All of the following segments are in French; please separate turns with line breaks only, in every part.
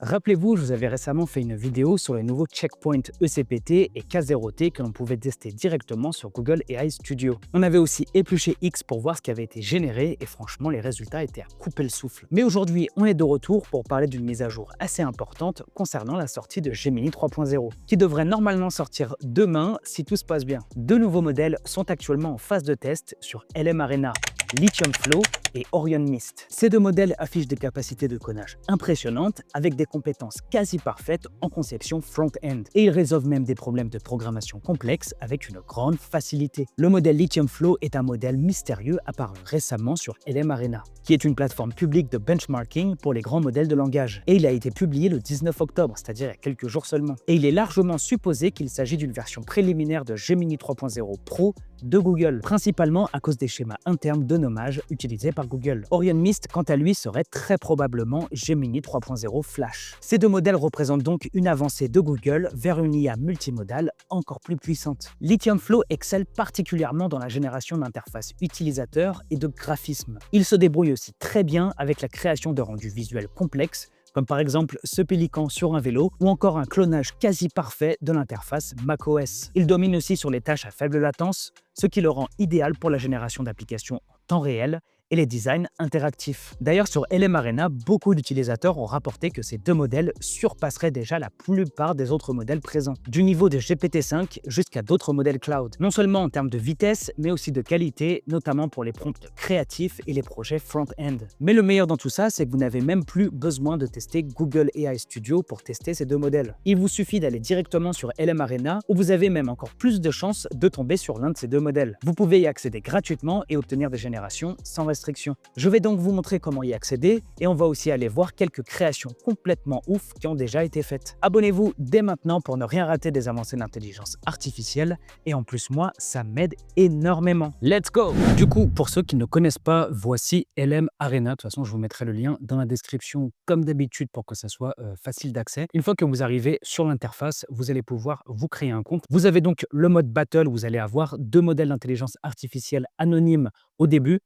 Rappelez-vous, je vous avais récemment fait une vidéo sur les nouveaux checkpoints ECPT et K0T que l'on pouvait tester directement sur Google AI Studio. On avait aussi épluché X pour voir ce qui avait été généré et franchement, les résultats étaient à couper le souffle. Mais aujourd'hui, on est de retour pour parler d'une mise à jour assez importante concernant la sortie de Gemini 3.0, qui devrait normalement sortir demain si tout se passe bien. Deux nouveaux modèles sont actuellement en phase de test sur LM Arena, Lithium Flow et Orion Mist. Ces deux modèles affichent des capacités de codage impressionnantes avec des compétences quasi parfaites en conception front-end. Et ils résolvent même des problèmes de programmation complexes avec une grande facilité. Le modèle Lithium Flow est un modèle mystérieux apparu récemment sur LM Arena, qui est une plateforme publique de benchmarking pour les grands modèles de langage. Et il a été publié le 19 octobre, c'est-à-dire il y a quelques jours seulement. Et il est largement supposé qu'il s'agit d'une version préliminaire de Gemini 3.0 Pro de Google, principalement à cause des schémas internes de nommage utilisés par Google. Orion Mist, quant à lui, serait très probablement Gemini 3.0 Flash. Ces deux modèles représentent donc une avancée de Google vers une IA multimodale encore plus puissante. Lithium Flow excelle particulièrement dans la génération d'interfaces utilisateurs et de graphismes. Il se débrouille aussi très bien avec la création de rendus visuels complexes, comme par exemple ce pélican sur un vélo ou encore un clonage quasi parfait de l'interface macOS. Il domine aussi sur les tâches à faible latence, ce qui le rend idéal pour la génération d'applications en temps réel et les designs interactifs. D'ailleurs, sur LM Arena, beaucoup d'utilisateurs ont rapporté que ces deux modèles surpasseraient déjà la plupart des autres modèles présents, du niveau de GPT-5 jusqu'à d'autres modèles cloud. Non seulement en termes de vitesse, mais aussi de qualité, notamment pour les prompts créatifs et les projets front-end. Mais le meilleur dans tout ça, c'est que vous n'avez même plus besoin de tester Google AI Studio pour tester ces deux modèles. Il vous suffit d'aller directement sur LM Arena, où vous avez même encore plus de chances de tomber sur l'un de ces deux modèles. Vous pouvez y accéder gratuitement et obtenir des générations sans restriction. Je vais donc vous montrer comment y accéder et on va aussi aller voir quelques créations complètement ouf qui ont déjà été faites. Abonnez-vous dès maintenant pour ne rien rater des avancées d'intelligence artificielle et en plus moi, ça m'aide énormément. Let's go! Du coup, pour ceux qui ne connaissent pas, voici LM Arena. De toute façon, je vous mettrai le lien dans la description comme d'habitude pour que ça soit facile d'accès. Une fois que vous arrivez sur l'interface, vous allez pouvoir vous créer un compte. Vous avez donc le mode battle où vous allez avoir deux modèles d'intelligence artificielle anonymes au début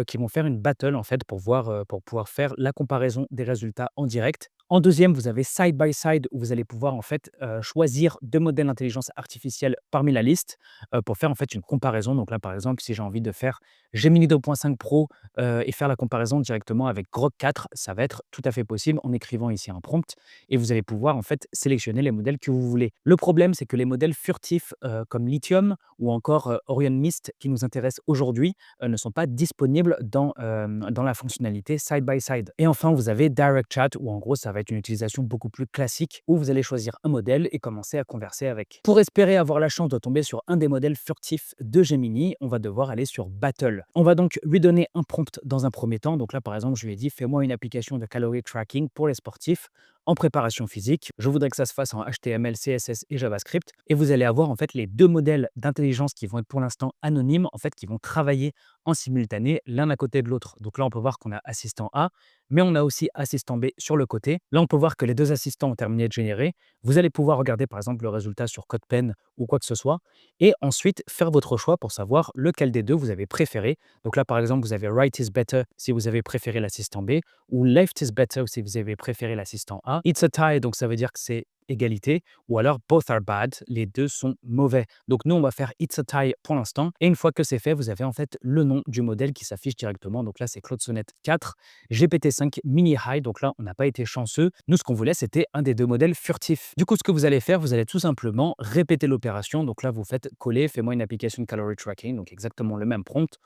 qui vont faire une battle en fait pour pouvoir faire la comparaison des résultats en direct. En deuxième, vous avez side by side où vous allez pouvoir en fait choisir deux modèles d'intelligence artificielle parmi la liste pour faire en fait une comparaison. Donc là, par exemple, si j'ai envie de faire Gemini 2.5 Pro et faire la comparaison directement avec Grok 4, ça va être tout à fait possible en écrivant ici un prompt et vous allez pouvoir en fait sélectionner les modèles que vous voulez. Le problème, c'est que les modèles furtifs comme Lithium ou encore Orion Mist qui nous intéressent aujourd'hui ne sont pas disponibles dans la fonctionnalité side by side. Et enfin, vous avez Direct Chat où en gros, ça va être une utilisation beaucoup plus classique où vous allez choisir un modèle et commencer à converser avec. Pour espérer avoir la chance de tomber sur un des modèles furtifs de Gemini, on va devoir aller sur Battle. On va donc lui donner un prompt dans un premier temps. Donc là, par exemple, je lui ai dit, fais-moi une application de calorie tracking pour les sportifs en préparation physique. Je voudrais que ça se fasse en HTML, CSS et JavaScript. Et vous allez avoir en fait les deux modèles d'intelligence qui vont être pour l'instant anonymes, en fait, qui vont travailler en simultané l'un à côté de l'autre. Donc là, on peut voir qu'on a assistant A, mais on a aussi assistant B sur le côté. Là, on peut voir que les deux assistants ont terminé de générer. Vous allez pouvoir regarder par exemple le résultat sur CodePen ou quoi que ce soit, et ensuite faire votre choix pour savoir lequel des deux vous avez préféré. Donc là, par exemple, vous avez Right is better si vous avez préféré l'assistant B, ou Left is better si vous avez préféré l'assistant A. It's a tie, donc ça veut dire que c'est égalité, ou alors both are bad, les deux sont mauvais. Donc nous, on va faire it's a tie pour l'instant, et une fois que c'est fait, vous avez en fait le nom du modèle qui s'affiche directement. Donc là, c'est Claude Sonnet 4, GPT-5 Mini High, donc là, on n'a pas été chanceux. Nous, ce qu'on voulait, c'était un des deux modèles furtifs. Du coup, ce que vous allez faire, vous allez tout simplement répéter l'opération. Donc là, vous faites coller, fais-moi une application de calorie tracking, donc exactement le même prompt.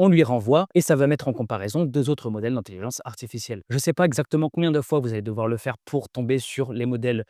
On lui renvoie et ça va mettre en comparaison deux autres modèles d'intelligence artificielle. Je ne sais pas exactement combien de fois vous allez devoir le faire pour tomber sur les modèles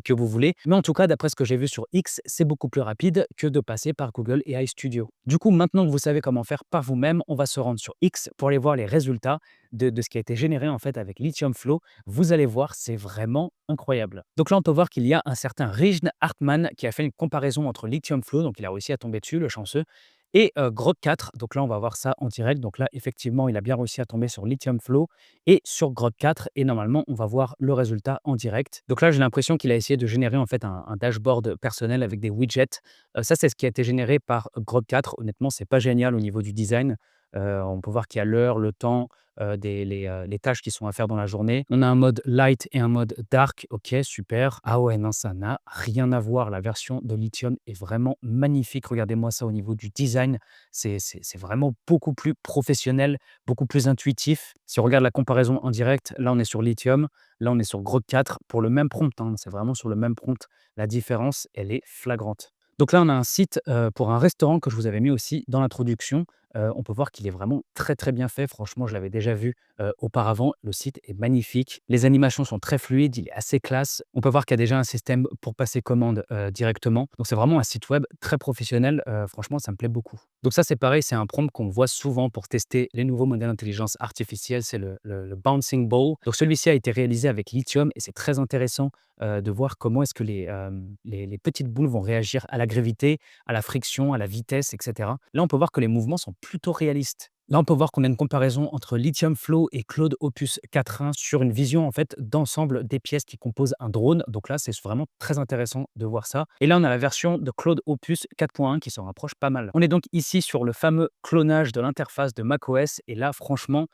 que vous voulez, mais en tout cas, d'après ce que j'ai vu sur X, c'est beaucoup plus rapide que de passer par Google AI Studio. Du coup, maintenant que vous savez comment faire par vous-même, on va se rendre sur X pour aller voir les résultats de ce qui a été généré en fait avec Lithium Flow. Vous allez voir, c'est vraiment incroyable. Donc là, on peut voir qu'il y a un certain Rijn Hartmann qui a fait une comparaison entre Lithium Flow, donc il a réussi à tomber dessus, le chanceux, et Grok 4. Donc là, on va voir ça en direct. Donc là, effectivement, il a bien réussi à tomber sur Lithium Flow et sur Grok 4. Et normalement, on va voir le résultat en direct. Donc là, j'ai l'impression qu'il a essayé de générer en fait un dashboard personnel avec des widgets. Ça, c'est ce qui a été généré par Grok 4. Honnêtement, c'est pas génial au niveau du design. On peut voir qu'il y a l'heure, le temps, les tâches qui sont à faire dans la journée. On a un mode light et un mode dark. OK, super. Ah ouais, non, ça n'a rien à voir. La version de Lithium est vraiment magnifique. Regardez-moi ça au niveau du design. C'est vraiment beaucoup plus professionnel, beaucoup plus intuitif. Si on regarde la comparaison en direct, là, on est sur Lithium, là, on est sur Grok 4 pour le même prompt, hein. C'est vraiment sur le même prompt. La différence, elle est flagrante. Donc là, on a un site, pour un restaurant que je vous avais mis aussi dans l'introduction. On peut voir qu'il est vraiment très, très bien fait. Franchement, je l'avais déjà vu, auparavant. Le site est magnifique. Les animations sont très fluides, il est assez classe. On peut voir qu'il y a déjà un système pour passer commande, directement. Donc c'est vraiment un site web très professionnel. Franchement, ça me plaît beaucoup. Donc ça, c'est pareil, c'est un prompt qu'on voit souvent pour tester les nouveaux modèles d'intelligence artificielle, c'est le Bouncing Ball. Donc celui-ci a été réalisé avec Lithium et c'est très intéressant, de voir comment est-ce que les petites boules vont réagir à la gravité, à la friction, à la vitesse, et cetera. Là, on peut voir que les mouvements sont plutôt réalistes. Là, on peut voir qu'on a une comparaison entre Lithium Flow et Claude Opus 4.1 sur une vision en fait d'ensemble des pièces qui composent un drone. Donc là, c'est vraiment très intéressant de voir ça. Et là, on a la version de Claude Opus 4.1 qui s'en rapproche pas mal. On est donc ici sur le fameux clonage de l'interface de macOS. Et là, franchement,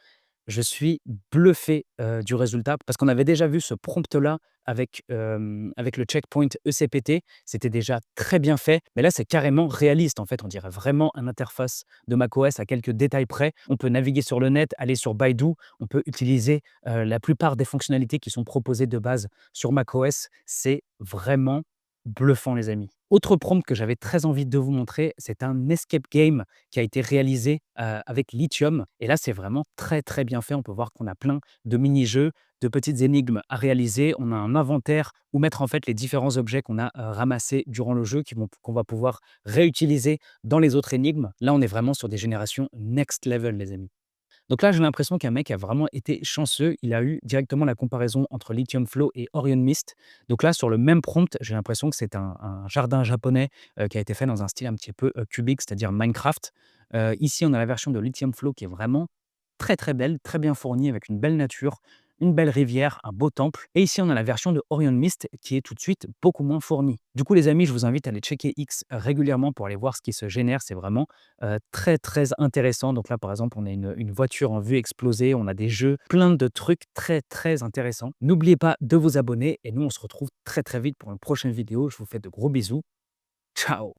je suis bluffé, du résultat parce qu'on avait déjà vu ce prompt-là avec le checkpoint ECPT. C'était déjà très bien fait, mais là, c'est carrément réaliste, en fait. On dirait vraiment une interface de macOS à quelques détails près. On peut naviguer sur le net, aller sur Baidu, on peut utiliser, la plupart des fonctionnalités qui sont proposées de base sur macOS. C'est vraiment bluffant, les amis. Autre prompt que j'avais très envie de vous montrer, c'est un escape game qui a été réalisé, avec Lithium et là, c'est vraiment très, très bien fait. On peut voir qu'on a plein de mini-jeux, de petites énigmes à réaliser. On a un inventaire où mettre, en fait, les différents objets qu'on a, ramassés durant le jeu qu'on va pouvoir réutiliser dans les autres énigmes. Là, on est vraiment sur des générations next level, les amis. Donc là, j'ai l'impression qu'un mec a vraiment été chanceux. Il a eu directement la comparaison entre Lithium Flow et Orion Mist. Donc là, sur le même prompt, j'ai l'impression que c'est un jardin japonais, qui a été fait dans un style un petit peu, cubique, c'est-à-dire Minecraft. Ici, on a la version de Lithium Flow qui est vraiment très, très belle, très bien fournie avec une belle nature, une belle rivière, un beau temple. Et ici, on a la version de Orion Mist qui est tout de suite beaucoup moins fournie. Du coup, les amis, je vous invite à aller checker X régulièrement pour aller voir ce qui se génère. C'est vraiment très, très intéressant. Donc là, par exemple, on a une voiture en vue explosée, on a des jeux, plein de trucs très, très intéressants. N'oubliez pas de vous abonner et nous, on se retrouve très, très vite pour une prochaine vidéo. Je vous fais de gros bisous. Ciao!